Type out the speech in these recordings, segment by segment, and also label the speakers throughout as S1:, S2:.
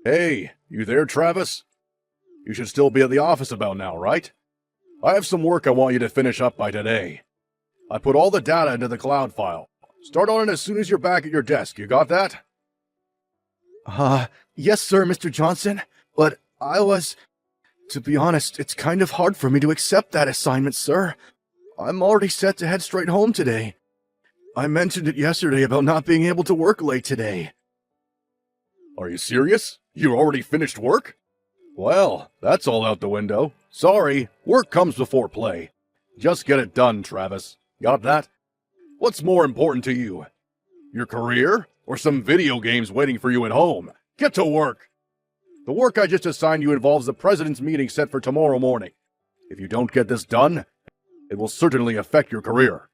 S1: Hey, you there, Travis? You should still be at the office about now, right? I have some work I want you to finish up by today. I put all the data into the cloud file. Start on it as soon as you're back at your desk. You got that?
S2: Yes, sir, Mr. Johnson. But to be honest, it's kind of hard for me to accept that assignment, sir. I'm already set to head straight home today. I mentioned it yesterday about not being able to work late today.
S1: Are you serious? You already finished work? Well, that's all out the window. Sorry, work comes before play. Just get it done, Travis. Got that? What's more important to you? Your career, or some video games waiting for you at home? Get to work! The work I just assigned you involves the president's meeting set for tomorrow morning. If you don't get this done, it will certainly affect your career.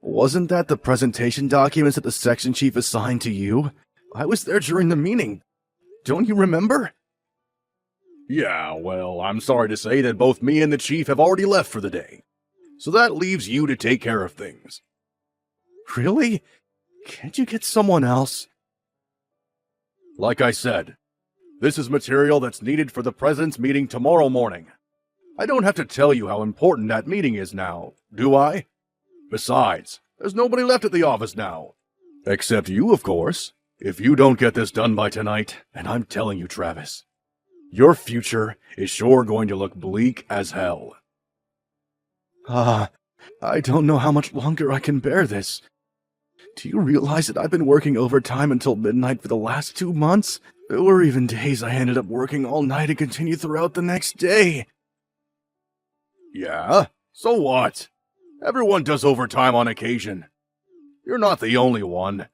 S2: Wasn't that the presentation documents that the section chief assigned to you? I was there during the meeting. Don't you remember?
S1: Yeah, well, I'm sorry to say that both me and the chief have already left for the day. So that leaves you to take care of things.
S2: Really? Can't you get someone else?
S1: Like I said, this is material that's needed for the president's meeting tomorrow morning. I don't have to tell you how important that meeting is now, do I? Besides, there's nobody left at the office now. Except you, of course. If you don't get this done by tonight, and I'm telling you, Travis, your future is sure going to look bleak as hell.
S2: I don't know how much longer I can bear this. Do you realize that I've been working overtime until midnight for the last 2 months? There were even days I ended up working all night and continue throughout the next day.
S1: Yeah? So what? Everyone does overtime on occasion. You're not the only one.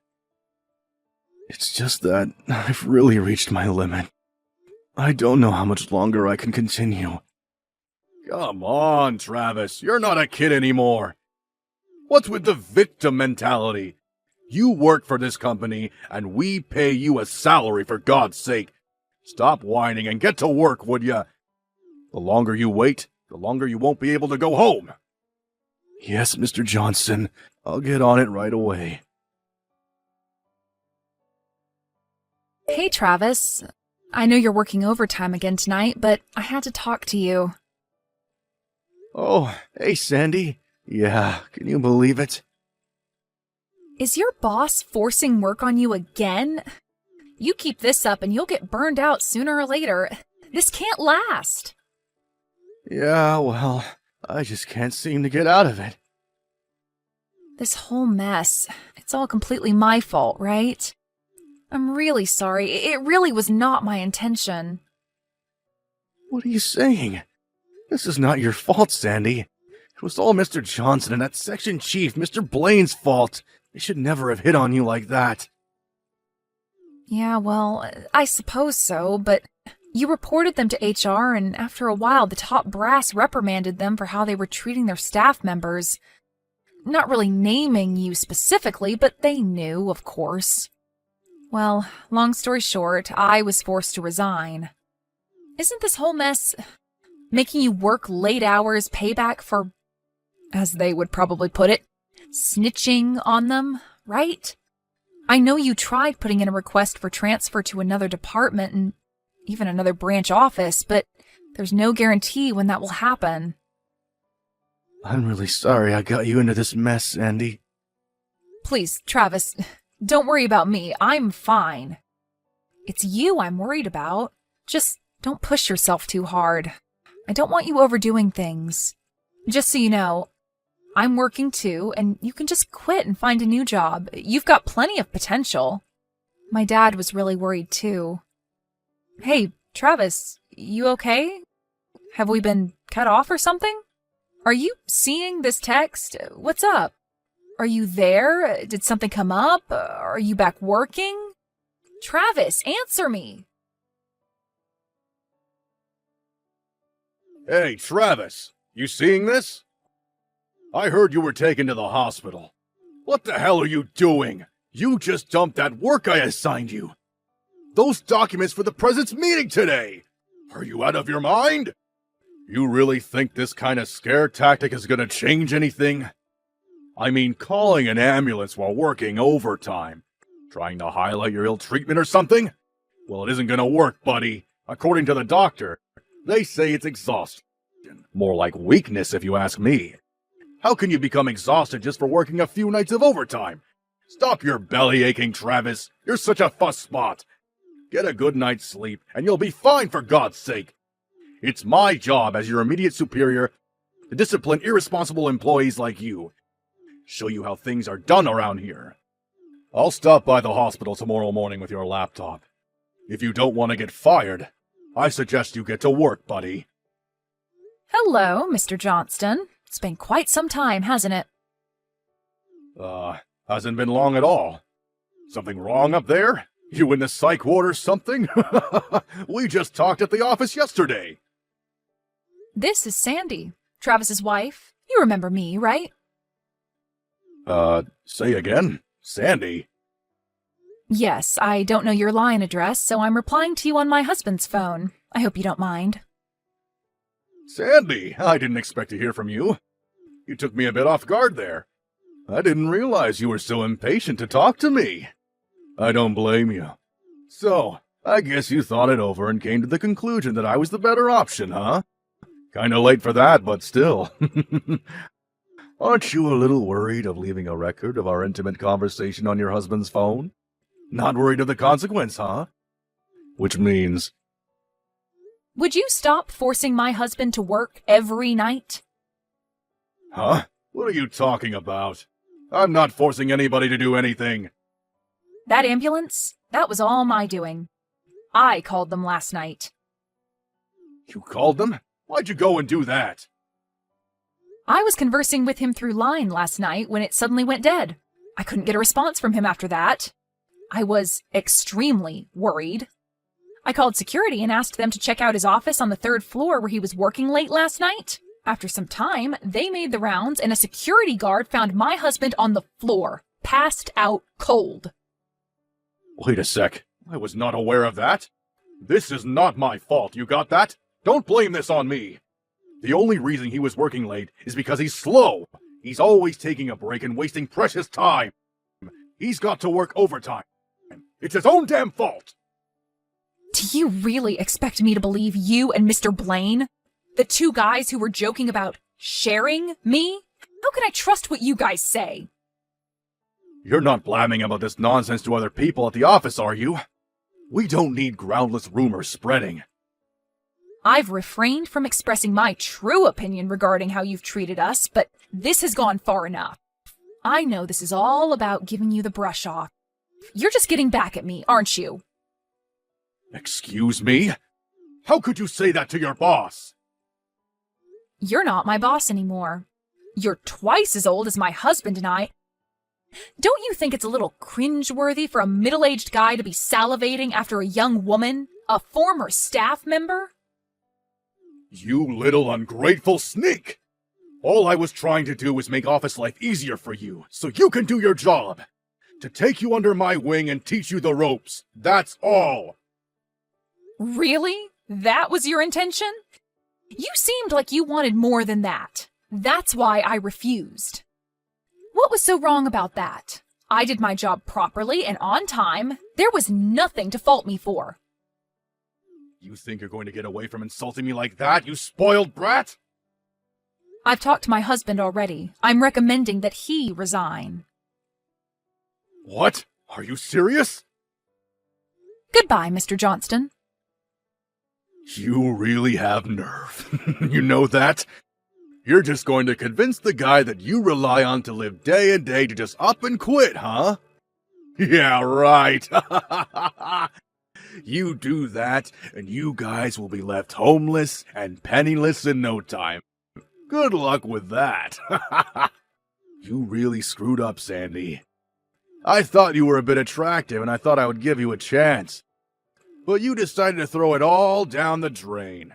S2: It's just that I've really reached my limit. I don't know how much longer I can continue.
S1: Come on, Travis. You're not a kid anymore. What's with the victim mentality? You work for this company, and we pay you a salary, for God's sake. Stop whining and get to work, would ya? The longer you wait, the longer you won't be able to go home.
S2: Yes, Mr. Johnson. I'll get on it right away.
S3: Hey, Travis. I know you're working overtime again tonight, but I had to talk to you.
S2: Oh, hey, Sandy. Yeah, can you believe it?
S3: Is your boss forcing work on you again? You keep this up and you'll get burned out sooner or later. This can't last.
S2: Yeah, well, I just can't seem to get out of it.
S3: This whole mess, it's all completely my fault, right? I'm really sorry. It really was not my intention.
S2: What are you saying? This is not your fault, Sandy. It was all Mr. Johnson and that section chief, Mr. Blaine's fault. They should never have hit on you like that.
S3: Yeah, well, I suppose so, but you reported them to HR, and after a while, the top brass reprimanded them for how they were treating their staff members. Not really naming you specifically, but they knew, of course. Well, long story short, I was forced to resign. Isn't this whole mess making you work late hours payback for, as they would probably put it, snitching on them, right? I know you tried putting in a request for transfer to another department and even another branch office, but there's no guarantee when that will happen.
S2: I'm really sorry I got you into this mess, Sandy.
S3: Please, Travis, don't worry about me. I'm fine. It's you I'm worried about. Just don't push yourself too hard. I don't want you overdoing things. Just so you know, I'm working too, and you can just quit and find a new job. You've got plenty of potential. My dad was really worried too. Hey, Travis, you okay? Have we been cut off or something? Are you seeing this text? What's up? Are you there? Did something come up? Are you back working? Travis, answer me.
S1: Hey, Travis, you seeing this? I heard you were taken to the hospital. What the hell are you doing? You just dumped that work I assigned you. Those documents for the president's meeting today. Are you out of your mind? You really think this kind of scare tactic is gonna change anything? I mean, calling an ambulance while working overtime. Trying to highlight your ill treatment or something? Well, it isn't gonna work, buddy. According to the doctor, they say it's exhaustion. More like weakness, if you ask me. How can you become exhausted just for working a few nights of overtime? Stop your belly aching, Travis. You're such a fuss spot. Get a good night's sleep, and you'll be fine, for God's sake. It's my job as your immediate superior to discipline irresponsible employees like you. Show you how things are done around here. I'll stop by the hospital tomorrow morning with your laptop. If you don't want to get fired, I suggest you get to work, buddy.
S3: Hello, Mr. Johnston. It's been quite some time, hasn't it?
S1: Hasn't been long at all. Something wrong up there? You in the psych ward or something? We just talked at the office yesterday.
S3: This is Sandy, Travis's wife. You remember me, right?
S1: Say again? Sandy?
S3: Yes, I don't know your line address, so I'm replying to you on my husband's phone. I hope you don't mind.
S1: Sandy, I didn't expect to hear from you. You took me a bit off guard there. I didn't realize you were so impatient to talk to me. I don't blame you. So, I guess you thought it over and came to the conclusion that I was the better option, huh? Kinda late for that, but still. Aren't you a little worried of leaving a record of our intimate conversation on your husband's phone? Not worried of the consequence, huh? Which means...
S3: Would you stop forcing my husband to work every night?
S1: Huh? What are you talking about? I'm not forcing anybody to do anything.
S3: That ambulance? That was all my doing. I called them last night.
S1: You called them? Why'd you go and do that?
S3: I was conversing with him through line last night when it suddenly went dead. I couldn't get a response from him after that. I was extremely worried. I called security and asked them to check out his office on the 3rd floor where he was working late last night. After some time, they made the rounds and a security guard found my husband on the floor, passed out cold.
S1: Wait a sec. I was not aware of that. This is not my fault, you got that? Don't blame this on me. The only reason he was working late is because he's slow. He's always taking a break and wasting precious time. He's got to work overtime. It's his own damn fault.
S3: Do you really expect me to believe you and Mr. Blaine? The two guys who were joking about sharing me? How can I trust what you guys say?
S1: You're not blabbing about this nonsense to other people at the office, are you? We don't need groundless rumors spreading.
S3: I've refrained from expressing my true opinion regarding how you've treated us, but this has gone far enough. I know this is all about giving you the brush off. You're just getting back at me, aren't you?
S1: Excuse me? How could you say that to your boss?
S3: You're not my boss anymore. You're twice as old as my husband and I. Don't you think it's a little cringeworthy for a middle-aged guy to be salivating after a young woman, a former staff member?
S1: You little ungrateful sneak! All I was trying to do was make office life easier for you, so you can do your job. To take you under my wing and teach you the ropes. That's all.
S3: Really? That was your intention? You seemed like you wanted more than that. That's why I refused. What was so wrong about that? I did my job properly and on time. There was nothing to fault me for.
S1: You think you're going to get away from insulting me like that, you spoiled brat?
S3: I've talked to my husband already. I'm recommending that he resign.
S1: What? Are you serious?
S3: Goodbye, Mr. Johnston.
S1: You really have nerve. You know that? You're just going to convince the guy that you rely on to live day and day to just up and quit, huh? Yeah, right. You do that, and you guys will be left homeless and penniless in no time. Good luck with that. You really screwed up, Sandy. I thought you were a bit attractive, and I thought I would give you a chance. But you decided to throw it all down the drain.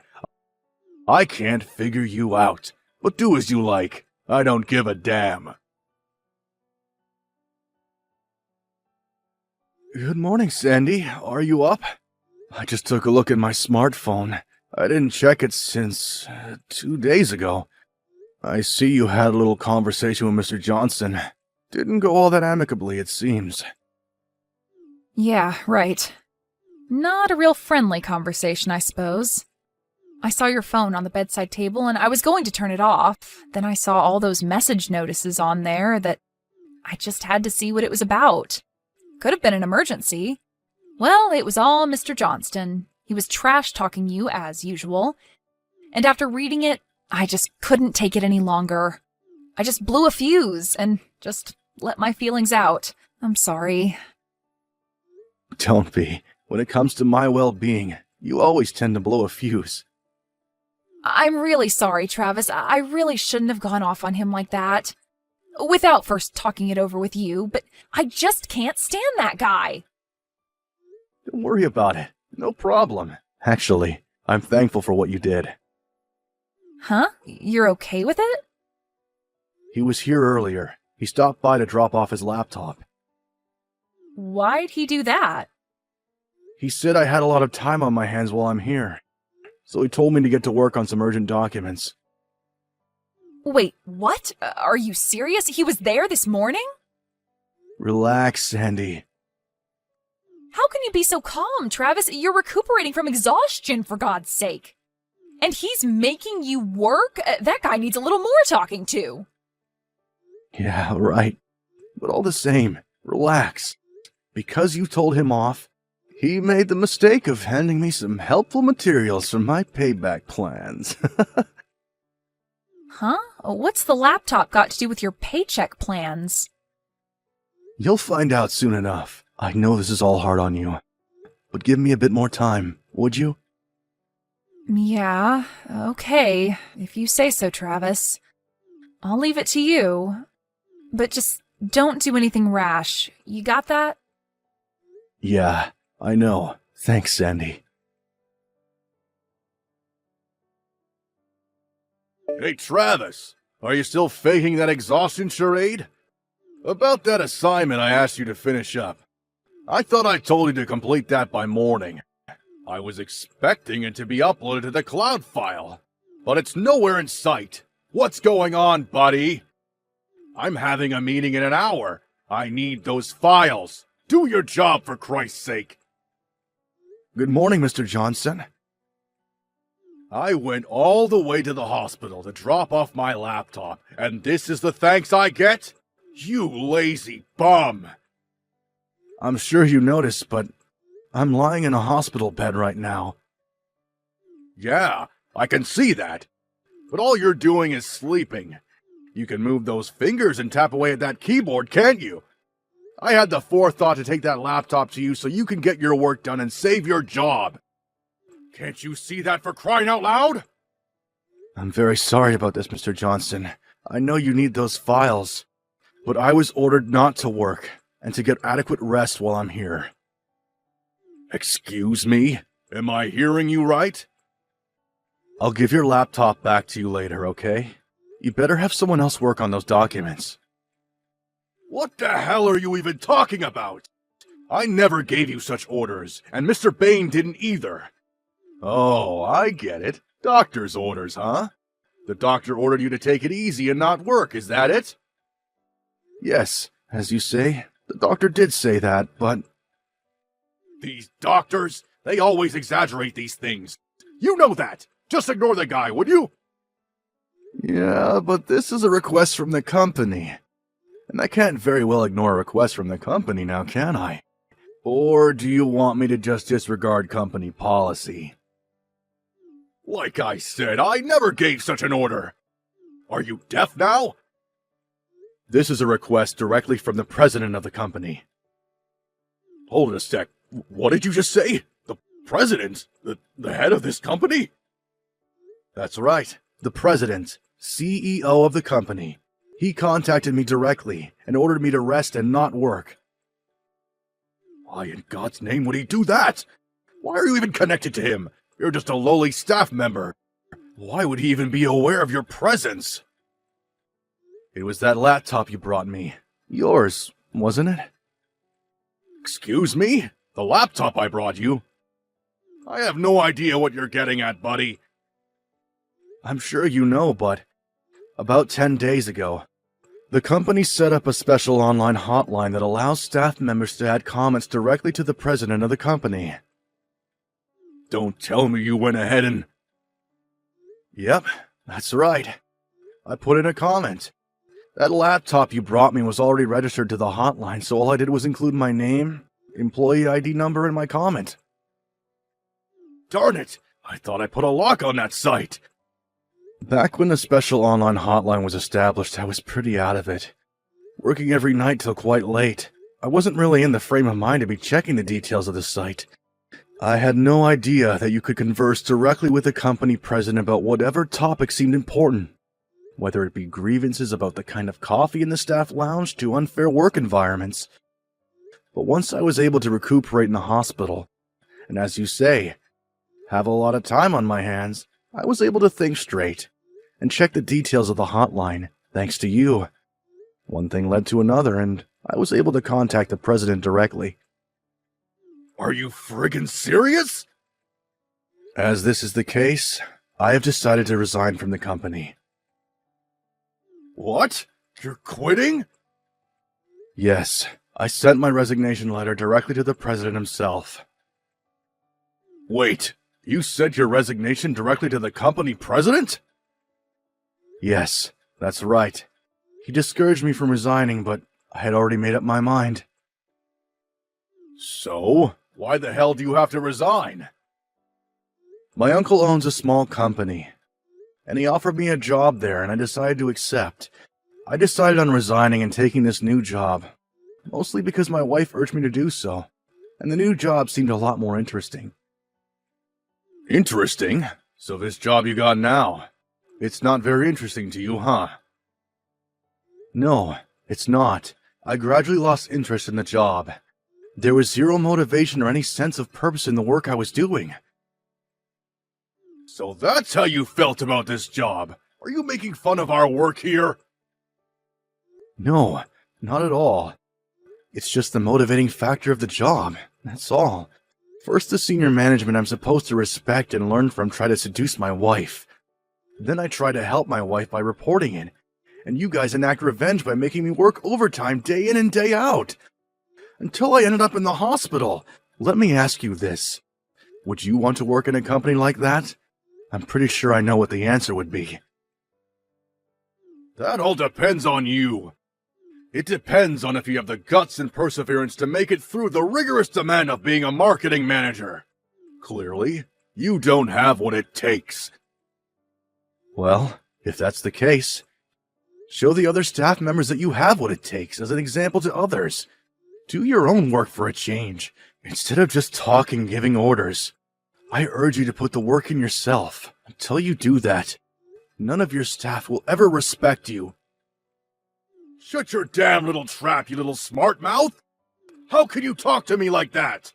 S1: I can't figure you out, but do as you like. I don't give a damn.
S2: Good morning, Sandy. Are you up? I just took a look at my smartphone. I didn't check it since 2 days ago. I see you had a little conversation with Mr. Johnson. Didn't go all that amicably, it seems.
S3: Yeah, right. Not a real friendly conversation, I suppose. I saw your phone on the bedside table and I was going to turn it off. Then I saw all those message notices on there that I just had to see what it was about. Could have been an emergency. Well, it was all Mr. Johnston. He was trash-talking you as usual. And after reading it, I just couldn't take it any longer. I just blew a fuse and just let my feelings out. I'm sorry.
S2: Don't be. When it comes to my well-being, you always tend to blow a fuse.
S3: I'm really sorry, Travis. I really shouldn't have gone off on him like that. Without first talking it over with you, but I just can't stand that guy.
S2: Don't worry about it. No problem. Actually, I'm thankful for what you did.
S3: Huh? You're okay with it?
S2: He was here earlier. He stopped by to drop off his laptop.
S3: Why'd he do that?
S2: He said I had a lot of time on my hands while I'm here, so he told me to get to work on some urgent documents.
S3: Wait, what? Are you serious? He was there this morning?
S2: Relax, Sandy.
S3: How can you be so calm, Travis? You're recuperating from exhaustion, for God's sake. And he's making you work? That guy needs a little more talking to.
S2: Yeah, right. But all the same, relax. Because you told him off, he made the mistake of handing me some helpful materials for my payback plans.
S3: Huh? What's the laptop got to do with your paycheck plans?
S2: You'll find out soon enough. I know this is all hard on you. But give me a bit more time, would you?
S3: Yeah, okay. If you say so, Travis. I'll leave it to you. But just don't do anything rash. You got that?
S2: Yeah, I know. Thanks, Sandy.
S1: Hey, Travis, are you still faking that exhaustion charade? About that assignment I asked you to finish up. I thought I told you to complete that by morning. I was expecting it to be uploaded to the cloud file, but it's nowhere in sight. What's going on, buddy? I'm having a meeting in an hour. I need those files. Do your job, for Christ's sake.
S2: Good morning, Mr. Johnson.
S1: I went all the way to the hospital to drop off my laptop, and this is the thanks I get? You lazy bum!
S2: I'm sure you noticed, but I'm lying in a hospital bed right now.
S1: Yeah, I can see that. But all you're doing is sleeping. You can move those fingers and tap away at that keyboard, can't you? I had the forethought to take that laptop to you so you can get your work done and save your job. Can't you see that, for crying out loud?
S2: I'm very sorry about this, Mr. Johnson. I know you need those files, but I was ordered not to work and to get adequate rest while I'm here.
S1: Excuse me? Am I hearing you right?
S2: I'll give your laptop back to you later, okay? You better have someone else work on those documents.
S1: What the hell are you even talking about? I never gave you such orders, and Mr. Bain didn't either. Oh, I get it. Doctor's orders, huh? The doctor ordered you to take it easy and not work, is that it?
S2: Yes, as you say, the doctor did say that, but...
S1: These doctors, they always exaggerate these things. You know that. Just ignore the guy, would you?
S2: Yeah, but this is a request from the company. And I can't very well ignore a request from the company now, can I? Or do you want me to just disregard company policy?
S1: Like I said, I never gave such an order. Are you deaf now?
S2: This is a request directly from the president of the company.
S1: Hold it a sec. What did you just say? The president? The head of this company?
S2: That's right. The president, CEO of the company. He contacted me directly and ordered me to rest and not work.
S1: Why in God's name would he do that? Why are you even connected to him? You're just a lowly staff member. Why would he even be aware of your presence?
S2: It was that laptop you brought me. Yours, wasn't it?
S1: Excuse me? The laptop I brought you? I have no idea what you're getting at, buddy.
S2: I'm sure you know, but about 10 days ago, The company set up a special online hotline that allows staff members to add comments directly to the president of the company.
S1: Don't tell me you went ahead and...
S2: Yep, that's right. I put in a comment. That laptop you brought me was already registered to the hotline, so all I did was include my name, employee ID number, and my comment.
S1: Darn it! I thought I put a lock on that site!
S2: Back when the special online hotline was established, I was pretty out of it. Working every night till quite late, I wasn't really in the frame of mind to be checking the details of the site. I had no idea that you could converse directly with the company president about whatever topic seemed important, whether it be grievances about the kind of coffee in the staff lounge to unfair work environments. But once I was able to recuperate in the hospital, and as you say, have a lot of time on my hands, I was able to think straight and check the details of the hotline, thanks to you. One thing led to another, and I was able to contact the president directly.
S1: Are you friggin' serious?
S2: As this is the case, I have decided to resign from the company.
S1: What? You're quitting?
S2: Yes, I sent my resignation letter directly to the president himself.
S1: Wait, you sent your resignation directly to the company president?
S2: Yes, that's right. He discouraged me from resigning, but I had already made up my mind.
S1: So, why the hell do you have to resign?
S2: My uncle owns a small company, and he offered me a job there, and I decided to accept. I decided on resigning and taking this new job, mostly because my wife urged me to do so, and the new job seemed a lot more interesting.
S1: Interesting? So this job you got now, it's not very interesting to you, huh?
S2: No, it's not. I gradually lost interest in the job. There was zero motivation or any sense of purpose in the work I was doing.
S1: So that's how you felt about this job? Are you making fun of our work here?
S2: No, not at all. It's just the motivating factor of the job, that's all. First, the senior management I'm supposed to respect and learn from try to seduce my wife. Then I try to help my wife by reporting it, and you guys enact revenge by making me work overtime day in and day out. Until I ended up in the hospital. Let me ask you this. Would you want to work in a company like that? I'm pretty sure I know what the answer would be.
S1: That all depends on you. It depends on if you have the guts and perseverance to make it through the rigorous demand of being a marketing manager. Clearly, you don't have what it takes.
S2: Well, if that's the case, show the other staff members that you have what it takes as an example to others. Do your own work for a change, instead of just talking and giving orders. I urge you to put the work in yourself. Until you do that, none of your staff will ever respect you.
S1: Shut your damn little trap, you little smart mouth! How can you talk to me like that?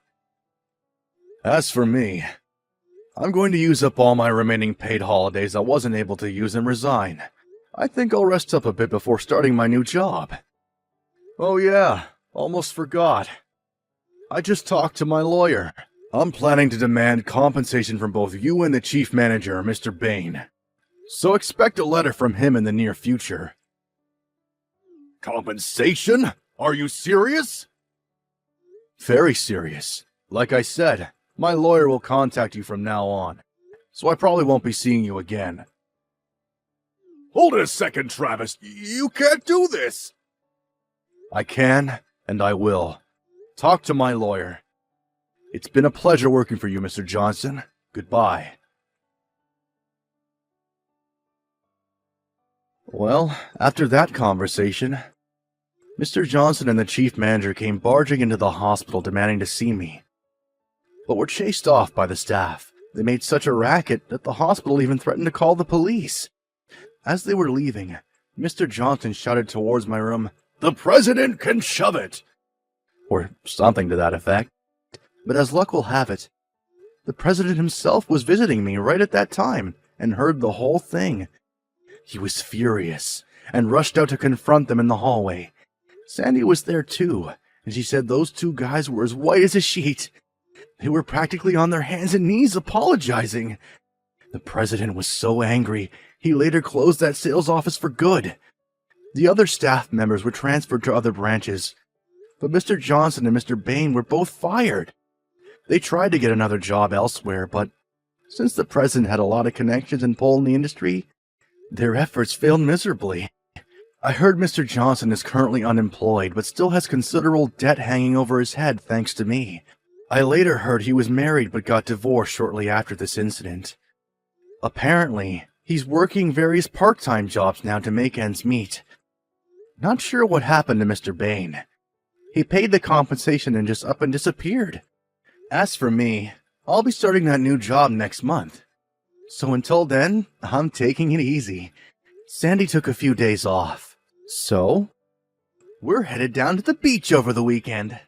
S2: As for me, I'm going to use up all my remaining paid holidays I wasn't able to use and resign. I think I'll rest up a bit before starting my new job. Oh yeah, almost forgot. I just talked to my lawyer. I'm planning to demand compensation from both you and the chief manager, Mr. Bain. So expect a letter from him in the near future.
S1: Compensation? Are you serious?
S2: Very serious. Like I said, my lawyer will contact you from now on, so I probably won't be seeing you again.
S1: Hold it a second, Travis. You can't do this!
S2: I can, and I will. Talk to my lawyer. It's been a pleasure working for you, Mr. Johnson. Goodbye. Well, after that conversation, Mr. Johnson and the chief manager came barging into the hospital demanding to see me, but were chased off by the staff. They made such a racket that the hospital even threatened to call the police. As they were leaving, Mr. Johnson shouted towards my room,
S1: "The president can shove it!"
S2: or something to that effect. But as luck will have it, the president himself was visiting me right at that time and heard the whole thing. He was furious and rushed out to confront them in the hallway. Sandy was there too, and she said those two guys were as white as a sheet. They were practically on their hands and knees apologizing. The president was so angry, he later closed that sales office for good. The other staff members were transferred to other branches, but Mr. Johnson and Mr. Bain were both fired. They tried to get another job elsewhere, but since the president had a lot of connections in Poland industry, their efforts failed miserably. I heard Mr. Johnson is currently unemployed, but still has considerable debt hanging over his head thanks to me. I later heard he was married but got divorced shortly after this incident. Apparently, he's working various part-time jobs now to make ends meet. Not sure what happened to Mr. Bain. He paid the compensation and just up and disappeared. As for me, I'll be starting that new job next month. So until then, I'm taking it easy. Sandy took a few days off. So, we're headed down to the beach over the weekend.